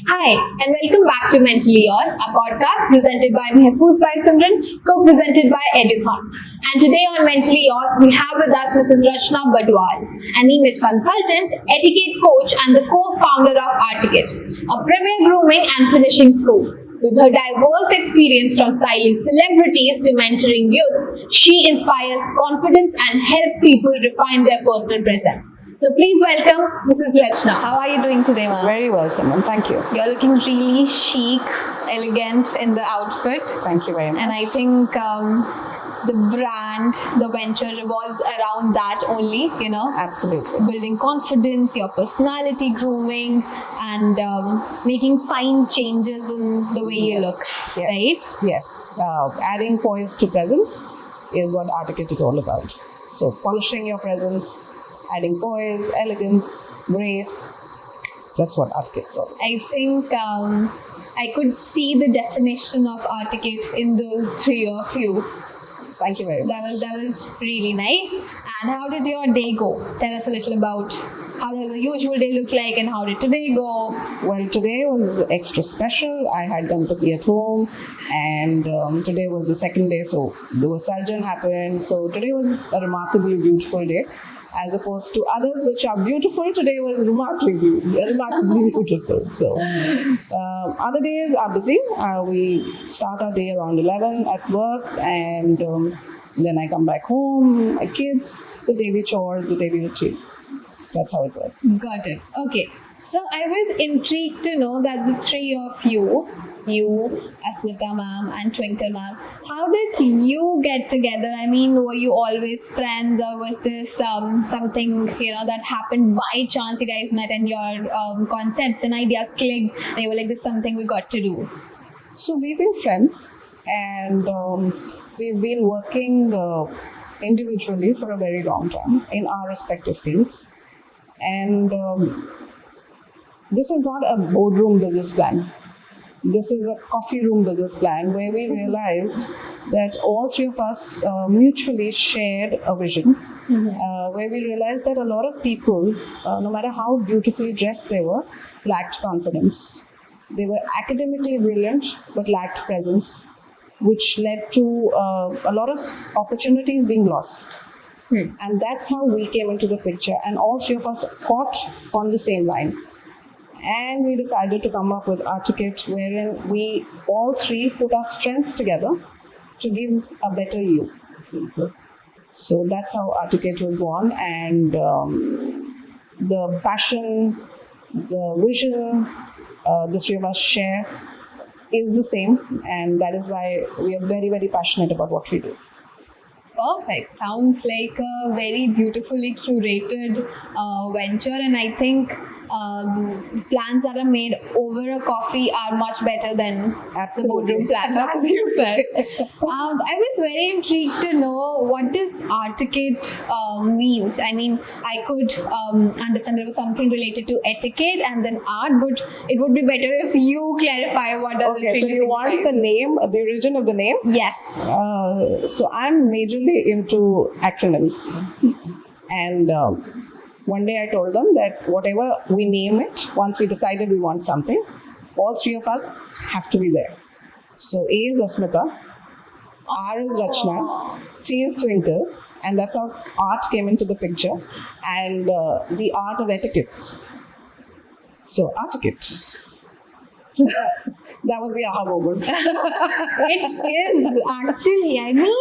Hi, and welcome back to Mentally Yours, a podcast presented by Mahfouz by Simran, co-presented by Edithon. And today on Mentally Yours, we have with us Mrs. Rachna Badwal, an image consultant, etiquette coach, and the co-founder of Artiquette, a premier grooming and finishing school. With her diverse experience from styling celebrities to mentoring youth, she inspires confidence and helps people refine their personal presence. So please welcome Mrs. Rachna. How are you doing today, ma'am? Very well, Simran. Thank you. You're looking really chic, elegant in the outfit. Thank you very much. And I think the brand, the venture revolves around that only, Absolutely. building confidence, your personality grooming, and making fine changes in the way you look, right? Yes. Adding poise to presence is what Artiquette is all about. So polishing your presence, adding poise, elegance, grace. That's what Artiquette is all about. I think I could see the definition of Artiquette in the three of you. Thank you very much. That was really nice. And how did your day go? Tell us a little about how does a usual day look like and how did today go? Well, today was extra special. I had Ganpati at home, and today was the second day, so the Visarjan happened. So today was a remarkably beautiful day. As opposed to others which are beautiful, today was remarkably beautiful. So other days are busy. We start our day around 11 at work, and then I come back home, my kids, the daily chores, the daily routine. That's how it works. Got it. Okay. So I was intrigued to know that the three of you, Asmita ma'am and Twinkle ma'am, how did you get together? I mean, were you always friends, or was this something that happened by chance? You guys met and your concepts and ideas clicked, and you were like, "This is something we got to do." So we've been friends, and we've been working individually for a very long time in our respective fields. And this is not a boardroom business plan. This is a coffee room business plan where we realized that all three of us mutually shared a vision, where we realized that a lot of people, no matter how beautifully dressed they were, lacked confidence. They were academically brilliant but lacked presence, which led to a lot of opportunities being lost. And that's how we came into the picture, and all three of us thought on the same line. And we decided to come up with Artiquette, wherein we all three put our strengths together to give a better you. So that's how Artiquette was born, and the passion, the vision the three of us share is the same, and that is why we are very, very passionate about what we do. Perfect. Sounds like a very beautifully curated venture, and I think plans that are made over a coffee are much better than the boardroom plans, as you said. I was very intrigued to know what does Artiquette means. I mean, I could understand there was something related to etiquette and then art, but it would be better if you clarify what does it really so you want the name, the origin of the name? Yes. So I'm majorly into acronyms, and one day I told them that whatever we name it, once we decided we want something, all three of us have to be there. So A is Asmita, R is Rachna, T is Twinkle, and that's how art came into the picture, and the art of etiquettes. So Artiquette. That was the aha moment. It is actually, I mean,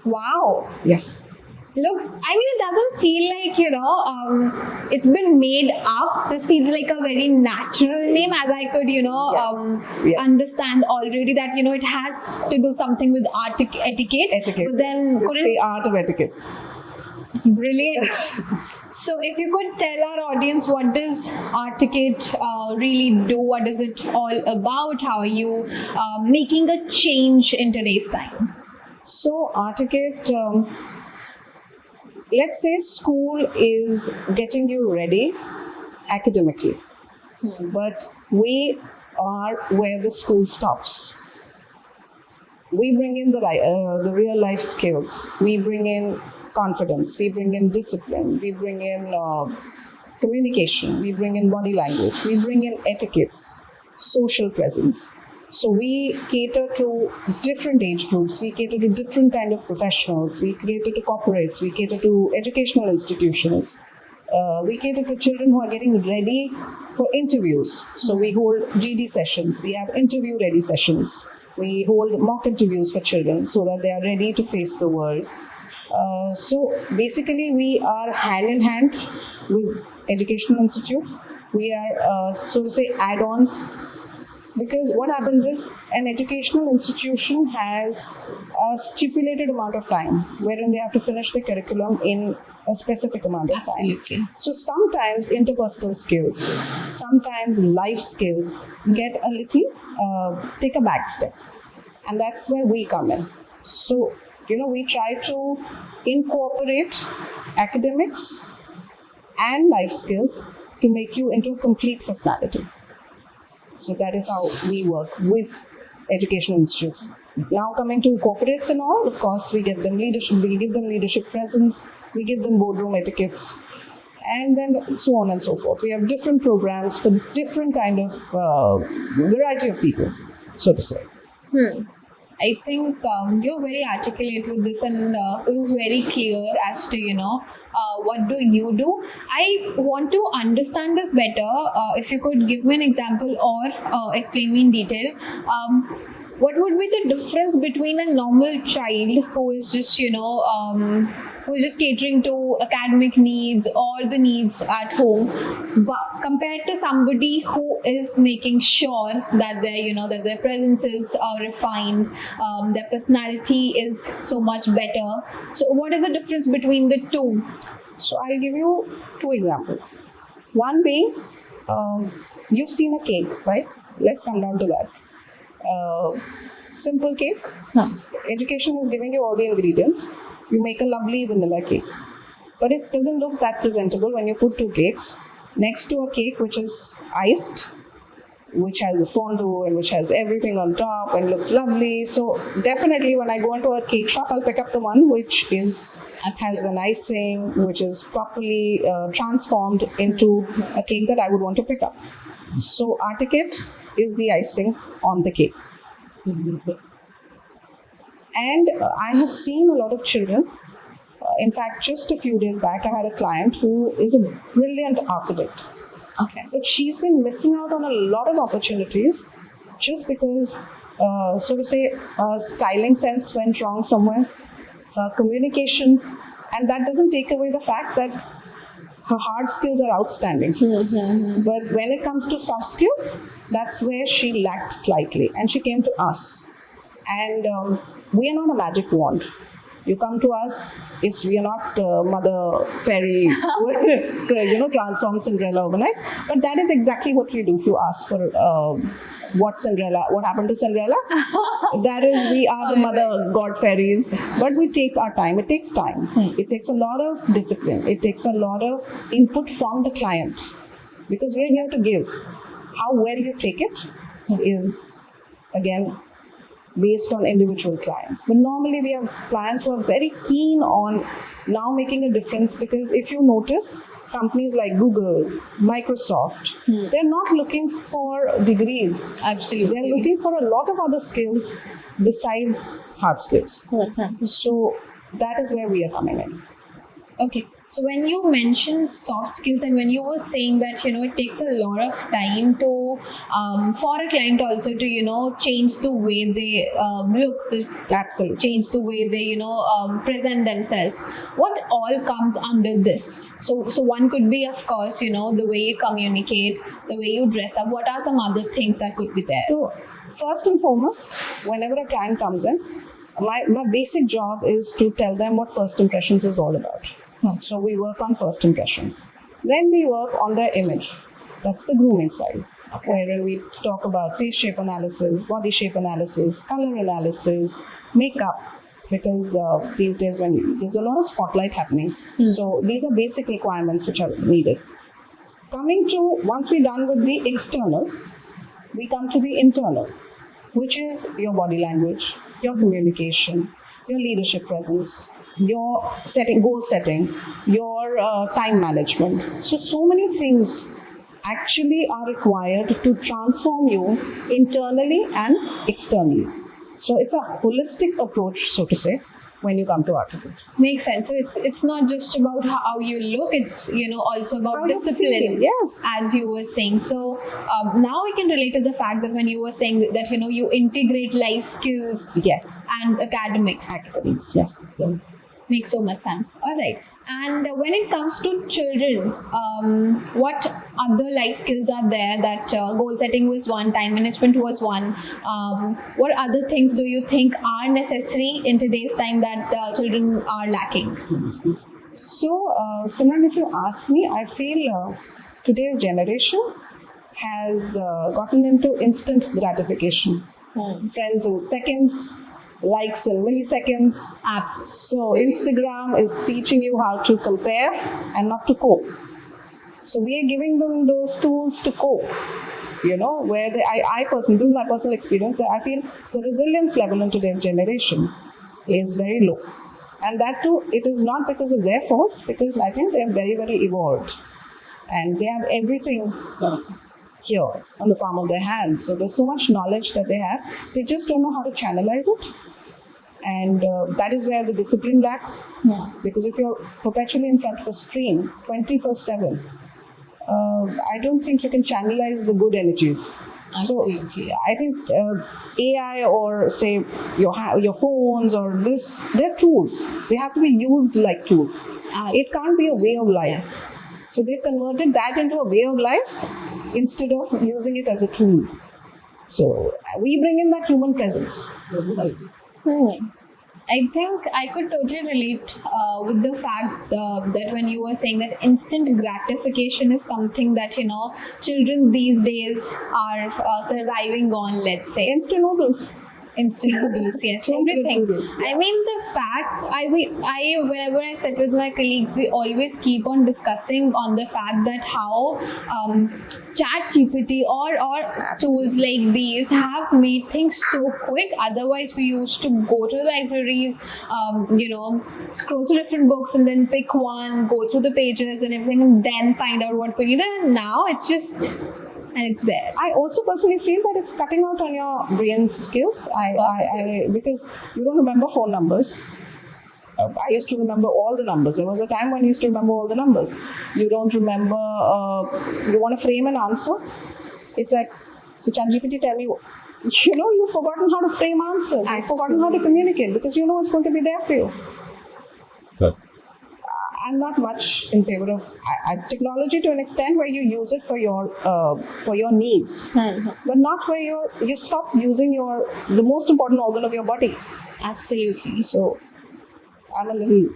wow. Yes. It doesn't feel like, it's been made up. This feels like a very natural name, as I could, Yes. understand already that, it has to do something with etiquette. Etiquette. But then It's the art of etiquettes. Brilliant. So, if you could tell our audience, what does Artiquette really do? What is it all about? How are you making a change in today's time? So, Artiquette, let's say school is getting you ready academically, but we are where the school stops. We bring in the real life skills. We bring in confidence. We bring in discipline. We bring in communication. We bring in body language. We bring in etiquettes, social presence. So we cater to different age groups. We cater to different kind of professionals. We cater to corporates. We cater to educational institutions. We cater to children who are getting ready for interviews. So we hold GD sessions. We have interview-ready sessions. We hold mock interviews for children so that they are ready to face the world. So basically, we are hand in hand with educational institutes. We are, so to say, add-ons. Because what happens is an educational institution has a stipulated amount of time wherein they have to finish the curriculum in a specific amount of time. Absolutely. So sometimes interpersonal skills, sometimes life skills get a little, take a back step. And that's where we come in. So, we try to incorporate academics and life skills to make you into a complete personality. So that is how we work with educational institutes. Now coming to corporates and all, of course, we give them leadership presence, we give them boardroom etiquettes, and then so on and so forth. We have different programs for different kind of variety of people, so to say. I think you're very articulate with this, and it was very clear as to what do you do. I want to understand this better. If you could give me an example or explain me in detail. What would be the difference between a normal child who is just who is just catering to academic needs or the needs at home, but compared to somebody who is making sure that that their presence is refined, their personality is so much better. So what is the difference between the two? So I'll give you two examples. One being, you've seen a cake, right? Let's come down to that. Simple cake. Education is giving you all the ingredients. You make a lovely vanilla cake. But it doesn't look that presentable when you put two cakes next to a cake which is iced, which has fondue and which has everything on top and looks lovely. So definitely when I go into a cake shop, I'll pick up the one which has an icing, which is properly transformed into a cake that I would want to pick up. So Artiquette is the icing on the cake. And I have seen a lot of children. In fact, just a few days back, I had a client who is a brilliant architect. Okay. But she's been missing out on a lot of opportunities just because, so to say, her styling sense went wrong somewhere, her communication, and that doesn't take away the fact that her hard skills are outstanding. But when it comes to soft skills, that's where she lacked slightly. And she came to us. And we are not a magic wand. You come to us, we are not Mother Fairy, transform Cinderella overnight. But that is exactly what we do. If you ask for what happened to Cinderella, that is, we are the Mother God Fairies. But we take our time. It takes time. It takes a lot of discipline. It takes a lot of input from the client. Because we are here to give. How well you take it is, again, based on individual clients. But normally we have clients who are very keen on now making a difference, because if you notice, companies like Google, Microsoft, they're not looking for degrees. Absolutely. They're looking for a lot of other skills besides hard skills. So that is where we are coming in. Okay. So when you mentioned soft skills, and when you were saying that it takes a lot of time to for a client also to change the way they look, Absolutely. change the way they present themselves. What all comes under this? So one could be, of course, the way you communicate, the way you dress up. What are some other things that could be there? So first and foremost, whenever a client comes in, my basic job is to tell them what first impressions is all about. So we work on first impressions. Then we work on their image. That's the grooming side. Wherein we talk about face shape analysis, body shape analysis, color analysis, makeup. Because these days when there's a lot of spotlight happening. So these are basic requirements which are needed. Coming to, once we're done with the external, we come to the internal, which is your body language, your communication, your leadership presence, your goal setting, your time management. So many things actually are required to transform you internally and externally. So it's a holistic approach, so to say, when you come to Artiquette. Makes sense. So it's not just about how you look, it's also about How you discipline. feel, yes. As you were saying. So now I can relate to the fact that when you were saying that you integrate life skills, Yes. and academics. Academics, yes. Makes so much sense. All right. And when it comes to children, what other life skills are there? That goal setting was one, time management was one. What other things do you think are necessary in today's time that children are lacking? So, Simran, if you ask me, I feel today's generation has gotten into instant gratification. Friends in seconds, likes in milliseconds. Apps. So Instagram is teaching you how to compare and not to cope. So we are giving them those tools to cope. Where I personally, this is my personal experience, I feel the resilience level in today's generation is very low. And that too, it is not because of their faults, because I think they are very, very evolved. And they have everything here on the palm of their hands. So there's so much knowledge that they have. They just don't know how to channelize it. And that is where the discipline lacks. Yeah. Because if you're perpetually in front of a screen 24/7, I don't think you can channelize the good energies. Absolutely. So I think AI or say your phones or this, they're tools. They have to be used like tools. It can't be a way of life. Yes. So they've converted that into a way of life instead of using it as a tool. So we bring in that human presence. I think I could totally relate with the fact that when you were saying that instant gratification is something that children these days are surviving on. Let's say Instant noodles. instant noodles, yes, everything. I mean, the fact whenever I sit with my colleagues, we always keep on discussing on the fact that how chat GPT or tools like these have made things so quick. Otherwise, we used to go to the libraries, scroll through different books and then pick one, go through the pages and everything, and then find out what we need. And now it's just, and it's there. I also personally feel that it's cutting out on your brain skills. Because you don't remember phone numbers. I used to remember all the numbers. There was a time when I used to remember all the numbers. You don't remember, you want to frame an answer. It's like, so ChatGPT tell me, you've forgotten how to frame answers. You've forgotten how to communicate because you know it's going to be there for you. Good. I'm not much in favor of technology to an extent where you use it for your needs, but not where you stop using the most important organ of your body. Absolutely. So I'm a little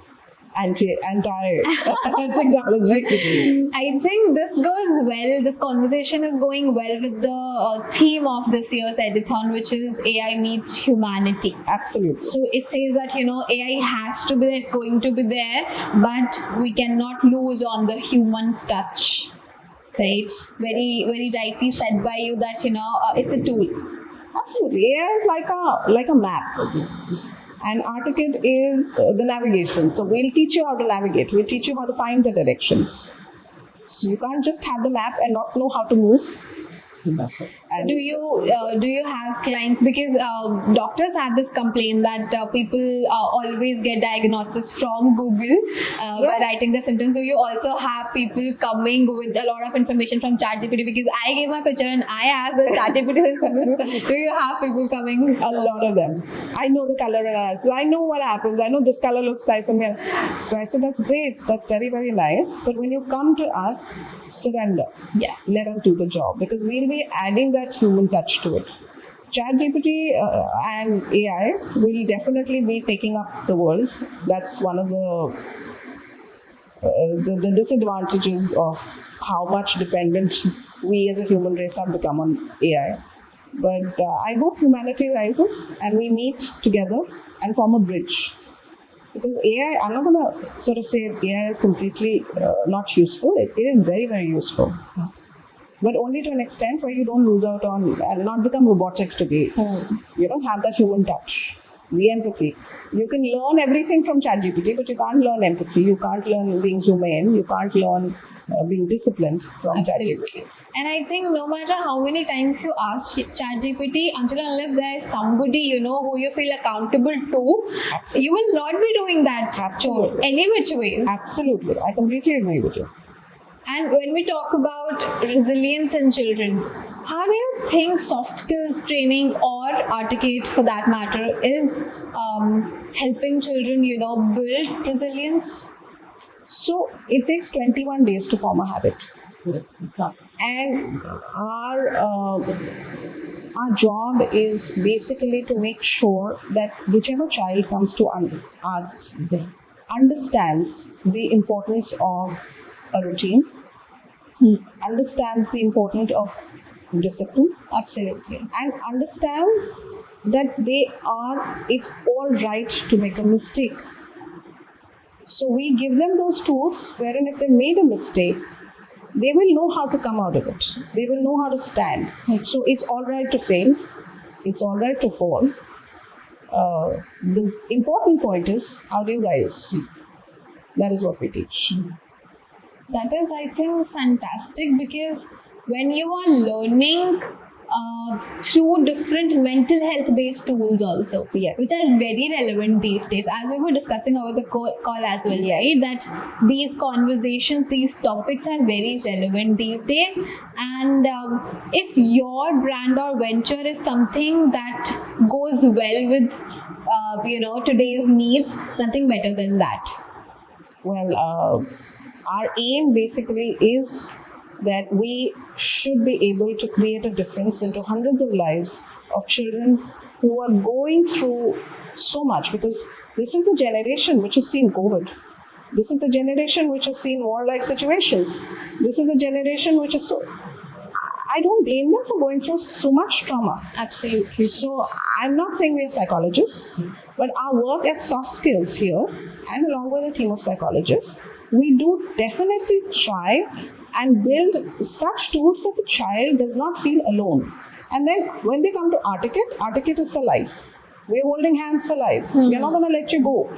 anti-technology. I think this conversation is going well with the theme of this year's editathon, which is AI meets humanity. Absolutely. So it says that, AI has to be there, it's going to be there, but we cannot lose on the human touch. Right? Very, very rightly said by you that, it's a tool. Absolutely. AI is like a map. And Artiquette is the navigation. So we'll teach you how to navigate. We'll teach you how to find the directions. So you can't just have the map and not know how to move. And do you have clients, because doctors have this complaint that people always get diagnosis from Google by writing the symptoms. Do you also have people coming with a lot of information from ChatGPT? Because I gave my picture and I asked the ChatGPT. Do you have people coming? A lot of them. I know the color analysis. I know what happens. I know this color looks nice on here. So I said, that's great. That's very, very nice. But when you come to us, surrender. Yes. Let us do the job, because we'll be adding that human touch to it. ChatGPT and AI will definitely be taking up the world. That's one of the the disadvantages of how much dependent we as a human race have become on AI. But I hope humanity rises and we meet together and form a bridge. Because AI, I'm not going to sort of say AI is completely not useful. It is very, very useful. But only to an extent where you don't lose out on and not become robotic to be. You don't have that human touch, the empathy. You can learn everything from ChatGPT, but you can't learn empathy. You can't learn being humane. You can't learn being disciplined from ChatGPT. And I think no matter how many times you ask ChatGPT, until unless there is somebody who you feel accountable to, Absolutely. you will not be doing that. Absolutely. Any which ways. Absolutely. I completely agree with you. And when we talk about resilience in children, how do you think soft skills training or Artiquette for that matter is helping children, build resilience? So it takes 21 days to form a habit. And our job is basically to make sure that whichever child comes to us understands the importance of a routine, understands the importance of discipline, Absolutely. and understands that it's all right to make a mistake. So we give them those tools wherein if they made a mistake, they will know how to come out of it. They will know how to stand. So it's all right to fail. It's all right to fall. The important point is, how do you rise? That is what we teach. That is, I think, fantastic because when you are learning through different mental health based tools also, Yes. which are very relevant these days, as we were discussing over the call as well, Yes. right? That these conversations, these topics are very relevant these days. And if your brand or venture is something that goes well with, today's needs, nothing better than that. Well, our aim basically is that we should be able to create a difference into hundreds of lives of children who are going through so much, because this is the generation which has seen COVID. This is the generation which has seen war-like situations. This is a generation which is so... I don't blame them for going through so much trauma. Absolutely. So I'm not saying we're psychologists, but our work at Soft Skills here, and along with a team of psychologists, we do definitely try and build such tools that the child does not feel alone. And then when they come to Artiquette is for life. We're holding hands for life. We're not going to let you go.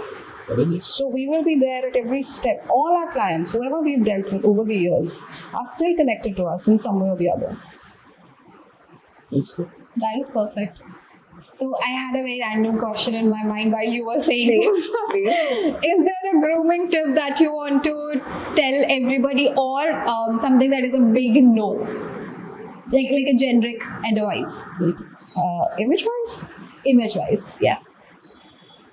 So we will be there at every step. All our clients, whoever we've dealt with over the years, are still connected to us in some way or the other. That is perfect. So I had a very random question in my mind while you were saying this. Is there a grooming tip that you want to tell everybody, or something that is a big no? Like a generic advice. Image-wise? Image-wise, yes.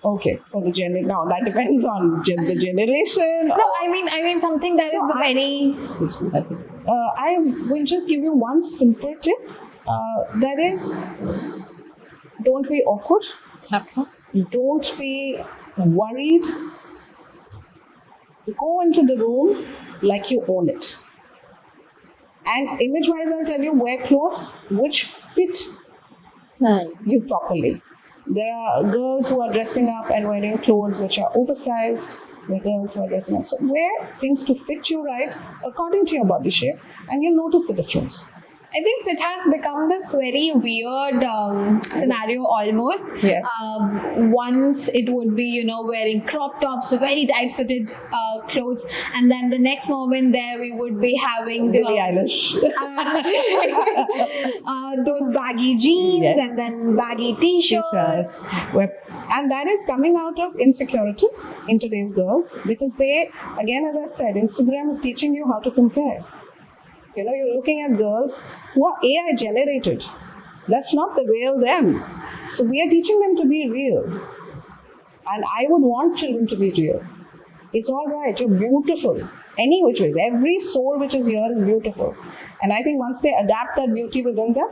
Okay, for the now that depends on the generation. No, I mean something that is very... I will just give you one simple tip. That is, don't be awkward. Don't be worried. Go into the room like you own it. And image-wise, I'll tell you, wear clothes which fit you properly. There are girls who are dressing up and wearing clothes which are oversized. There are girls who are dressing up. So wear things to fit you right according to your body shape, and you'll notice the difference. I think it has become this very weird scenario almost. Yes. Once it would be, wearing crop tops, very tight-fitted clothes, and then the next moment there we would be having Billie Eilish. those baggy jeans, Yes. and then baggy t-shirts. And that is coming out of insecurity in today's girls, because they, again, as I said, Instagram is teaching you how to compare. You're looking at girls who are AI generated. That's not the real them. So we are teaching them to be real. And I would want children to be real. It's all right. You're beautiful. Any which ways. Every soul which is here is beautiful. And I think once they adapt that beauty within them,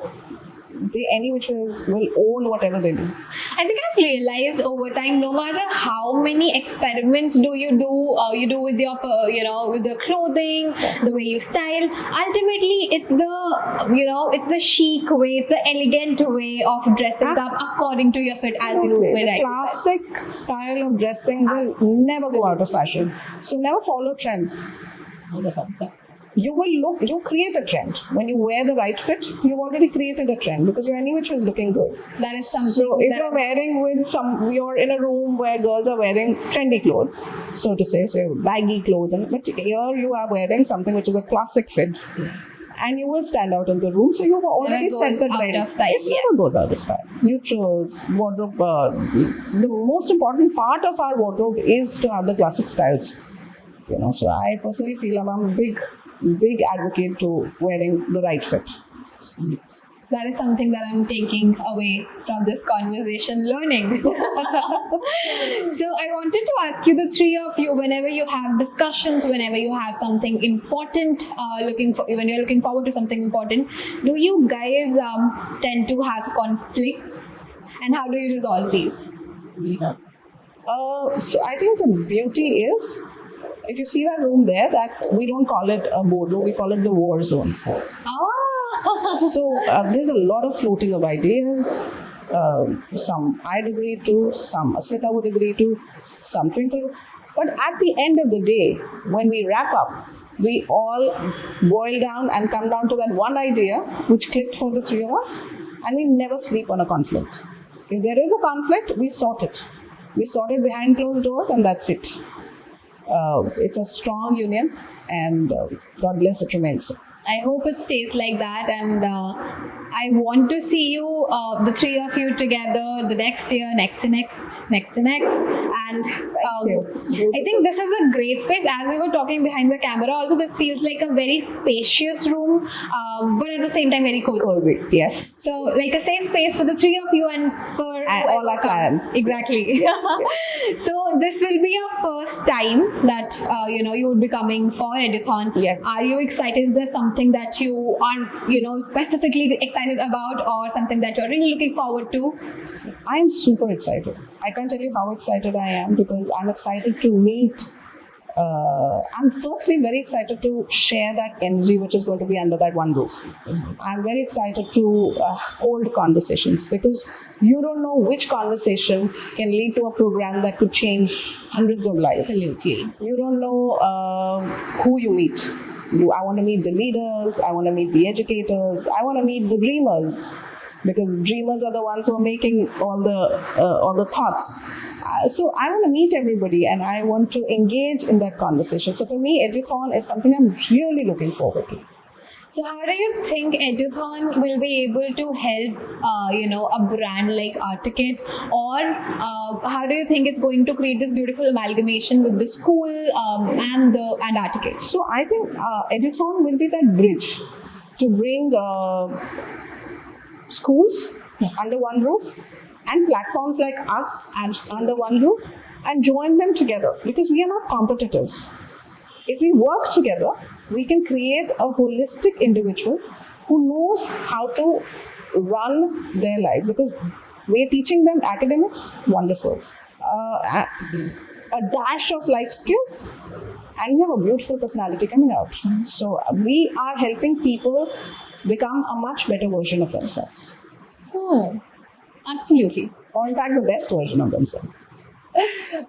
they any which ways will own whatever they do. I think I've realized over time, no matter how many experiments you do with your, with the clothing, the way you style. Ultimately, it's it's the chic way, it's the elegant way of dressing up according to your fit, as you Absolutely. were The right. classic style of dressing will never go out of fashion. So never follow trends. You create a trend. When you wear the right fit, you've already created a trend because your which is looking good. That is something. So if that you're wearing you're in a room where girls are wearing trendy clothes, so to say, so baggy clothes, but here you are wearing something which is a classic fit. And you will stand out in the room, so you've already set the trend. Out of style, it never goes out of style. Neutrals, wardrobe. The most important part of our wardrobe is to have the classic styles. So I personally feel I'm a big advocate to wearing the right fit. That is something that I'm taking away from this conversation, learning. So I wanted to ask you, the three of you, whenever you have discussions, whenever you have something important, when you're looking forward to something important, do you guys tend to have conflicts, and how do you resolve these? So I think the beauty is, if you see that room there, that we don't call it a boardroom, we call it the war zone. So there's a lot of floating of ideas. Some I'd agree to, some Asmita would agree to, some Twinkle. But at the end of the day, when we wrap up, we all boil down and come down to that one idea which clicked for the three of us, and we never sleep on a conflict. If there is a conflict, we sort it. We sort it behind closed doors, and that's it. It's a strong union, and God bless it remains so. I hope it stays like that, and I want to see you, the three of you together, the next year, next to next, and I think this is a great space. As we were talking behind the camera, also this feels like a very spacious room, but at the same time very cozy. Yes. So like a safe space for the three of you and for all our clients. Exactly. Yes. So this will be your first time that you would be coming for Edithon. Yes. Are you excited? Is there something that you are specifically excited about, or something that you're really looking forward to? I'm super excited. I can't tell you how excited I am, because I'm excited to meet. I'm firstly very excited to share that energy which is going to be under that one roof. I'm very excited to hold conversations, because you don't know which conversation can lead to a program that could change hundreds of lives. Absolutely. You don't know who you meet. I want to meet the leaders, I want to meet the educators, I want to meet the dreamers, because dreamers are the ones who are making all the thoughts. So I want to meet everybody, and I want to engage in that conversation. So for me, Eduthon is something I'm really looking forward to. So how do you think Eduthon will be able to help, a brand like Artiquette, or how do you think it's going to create this beautiful amalgamation with the school and Artiquette? So I think Eduthon will be that bridge to bring schools under one roof and platforms like us under one roof, and join them together, because we are not competitors. If we work together, we can create a holistic individual who knows how to run their life, because we're teaching them academics, wonderful, a dash of life skills, and we have a beautiful personality coming out. So we are helping people become a much better version of themselves. Oh, absolutely. Or in fact, the best version of themselves.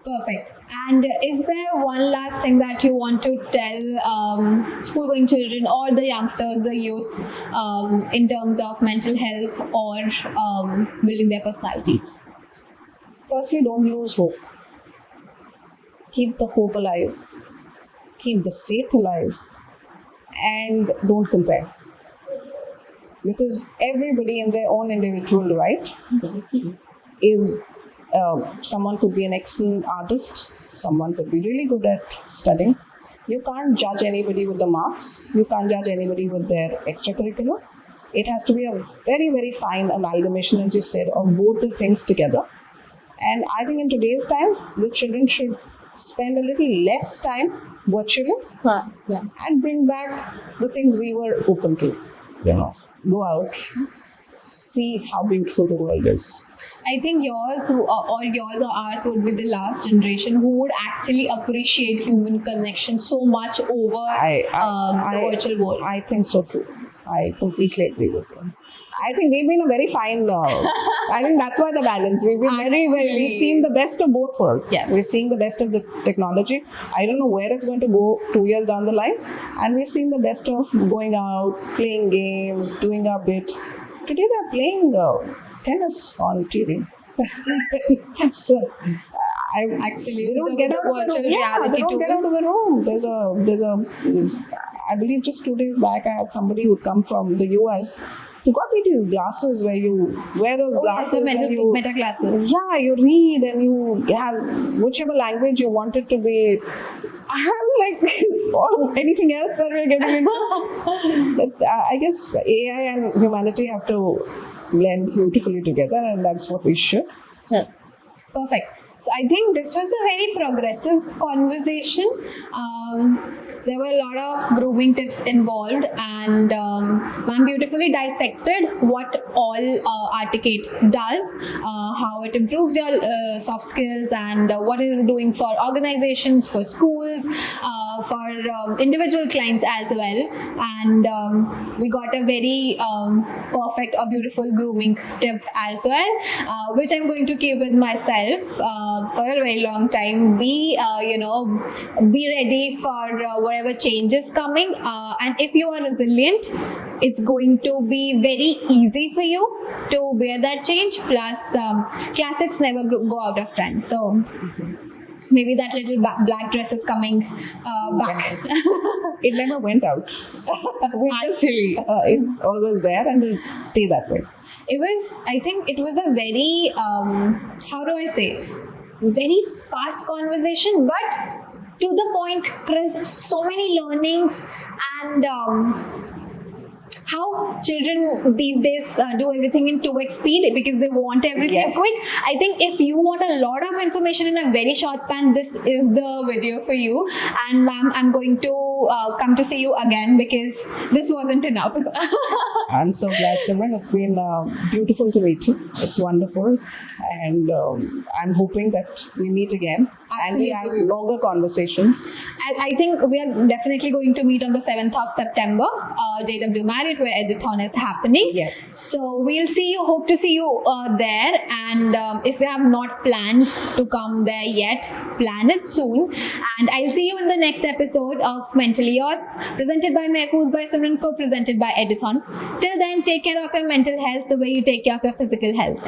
Perfect. And is there one last thing that you want to tell school-going children or the youngsters, the youth, in terms of mental health or building their personalities? Firstly, don't lose hope. Keep the hope alive. Keep the faith alive. And don't compare. Because everybody in their own individual right is someone could be an excellent artist, someone could be really good at studying. You can't judge anybody with the marks, you can't judge anybody with their extracurricular. It has to be a very, very fine amalgamation, as you said, of both the things together. And I think in today's times, the children should spend a little less time virtually and bring back the things we were open to. Go out, see how beautiful the world is. I think yours or yours or ours would be the last generation who would actually appreciate human connection so much over the virtual world. I think so too. I completely agree with you. I think we've been a very fine. I think that's why the balance. We've been we've seen the best of both worlds. Yes. We're seeing the best of the technology. I don't know where it's going to go 2 years down the line. And we've seen the best of going out, playing games, doing our bit. Today they're playing tennis on TV. So, they don't get out of the room. Yeah, they don't get out of the room. There's a. I believe just 2 days back, I had somebody who'd come from the US. You got me these glasses where you wear those glasses. Yes, the meta glasses. Yeah, you read and you have whichever language you want it to be. I was like, oh, anything else that we're getting into? But I guess AI and humanity have to blend beautifully together, and that's what we should. Yeah. Perfect. So I think this was a very progressive conversation. There were a lot of grooming tips involved, and ma'am beautifully dissected what all Artiquette does, how it improves your soft skills, and what it is doing for organizations, for schools, for individual clients as well. And we got a very perfect or beautiful grooming tip as well, which I'm going to keep with myself for a very long time. Be ready for whatever change is coming, and if you are resilient, it's going to be very easy for you to bear that change. Plus, classics never go out of trend. So maybe that little black dress is coming back. Yes. It never went out. Actually, it's always there and it'll stay that way. I think it was a very, how do I say, very fast conversation, but to the point, crisp, so many learnings, and how children these days do everything in 2x speed because they want everything quick. I think if you want a lot of information in a very short span, this is the video for you. And ma'am, I'm going to come to see you again because this wasn't enough. I'm so glad, Simran. It's been beautiful to meet you. It's wonderful. And I'm hoping that we meet again. Absolutely. And we have longer conversations. And I think we are definitely going to meet on the 7th of September, JW Marriott, where Edithon is happening. Yes. So we'll see you, hope to see you there. And if you have not planned to come there yet, plan it soon. And I'll see you in the next episode of Mentally Yours, presented by Mehfooz by Simran, co-presented by Edithon. Till then, take care of your mental health the way you take care of your physical health.